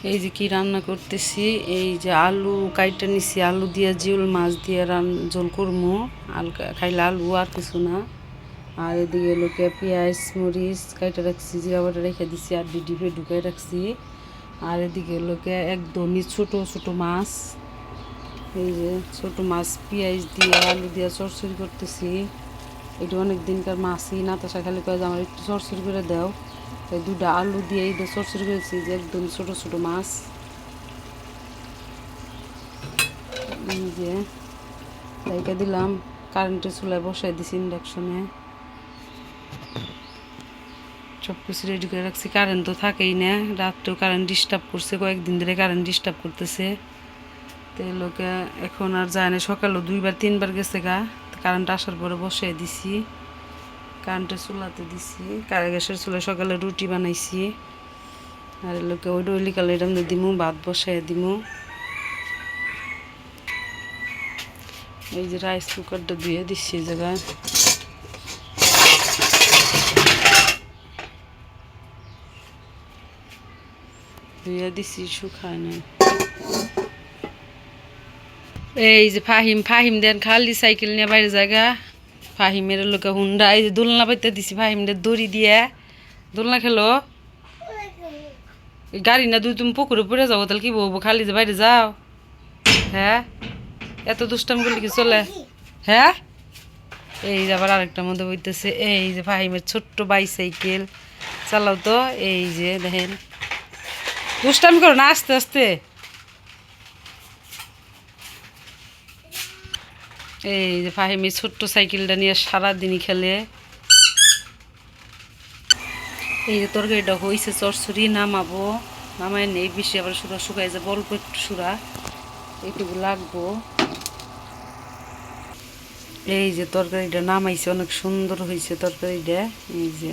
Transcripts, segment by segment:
এই যে কি রান্না করতেছি, এই যে আলু কাইটা নিছি, আলু দিয়া জিওল মাছ দিয়ে ঝোল করবো। খাইলে আলু আর কিছু না। আর এদিকে লোকে পেঁয়াজ মরিচ কাইটা রাখছি, জিরা বাটা রেখে দিছি, আর ডিপে ঢুকাই রাখছি। আর এদিকে লোকে একদমই ছোট ছোট মাছ, এই যে ছোট মাছ পেঁয়াজ দিয়ে আলু দিয়ে চরচড়ি করতেছি। এটা অনেক দিনকার মাছই না, তাছা খালি কয়ে যে আমার একটু চরচড়ি করে দাও। তাই দুটা আলু দিয়ে এই চরচড়ি করেছি, যে একদম ছোট ছোট মাছ। এই যে তাইকে দিলাম, কারেন্টের চুলায় বসাই দিছি ইন্ডাকশনে। সব কিছু রেডি করে রাখছি। কারেন্ট তো থাকেই না, রাত্রেও কারেন্ট ডিস্টার্ব করছে, কয়েকদিন ধরে কারেন্ট ডিস্টার্ব করতেছে। তো লোকে এখন আর যায় না, সকালেও 2-3 বার গেছে গা। কারেন্ট আসার পরে বসাই দিছি, কারেন্টের চুলাতে দিছি। গ্যাসের চুলায় সকালে রুটি বানাইছি। আর লোকে ওই ডইলি কালে এটা দিমু, ভাত বসাই দিমু। এই যে রাইস কুকারটা ধুয়ে দিচ্ছি এই জায়গায়। ধুয়ে দিচ্ছি, শুকায় না। এই যে ফাহিম দেন খালি সাইকেল নিয়ে বাইরে জায়গা। ফাহিমের লোকে হুন্ডা, এই যে দোলনা পাইতে দিছি ফাহিমদের দড়ি দিয়ে। দোলনা খেলো, গাড়ি না দুই তুমি পুকুরে পড়ে যাবো, তাহলে কি বলবো? খালি যে বাইরে যাও, হ্যাঁ এত দুষ্টাম করলে কি চলে? হ্যাঁ এই যে আবার আরেকটার মধ্যে বইতেছে। এই যে ফাহিমের ছোট্ট বাইসাইকেল চালাও তো। এই যে দেখেন, দুষ্টামি করো না, আস্তে আস্তে। এই যে ফাহিমের ছোট্ট সাইকেলটা নিয়ে সারাদিনই খেলে। এই যে তরকারিটা হয়েছে, চরচড়ি নামাবো। নামায় নেই বেশি, আবার সুরা শুকাই যাবে, অল্প একটু সুরা এইটুকু লাগবো। এই যে তরকারিটা নামাইছে, অনেক সুন্দর হয়েছে তরকারিটা। এই যে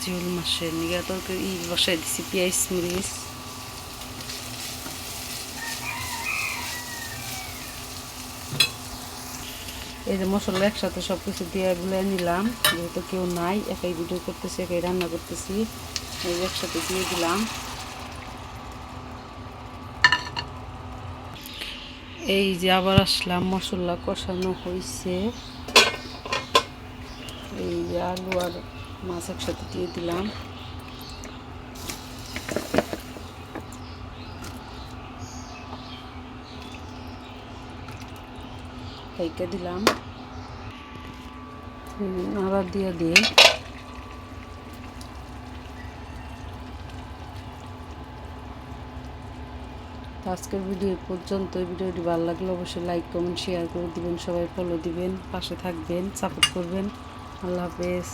জিওল মাছের নিয়ে তরকারি বসাই দিছি, পেঁয়াজ মরিচ। এই যে মশলা একসাথে সব কিছু দিয়ে গুলে নিলাম, যেহেতু কেউ নাই, একাই ভিডিও করতেছি, একাই রান্না করতেছি। এই যে একসাথে দিয়ে দিলাম। এই যে আবার আসলাম, মশলা কষানো হয়েছে। এই যে আলু আর মাছ একসাথে দিয়ে দিলাম। ঢেকে দিলাম, আবার দিয়ে দিই। আজকের ভিডিও পর্যন্ত। ভিডিওটি ভালো লাগলে অবশ্যই লাইক কমেন্ট শেয়ার করে দিবেন, সবাই ফলো দিবেন, পাশে থাকবেন, সাপোর্ট করবেন। আল্লাহ হাফেজ।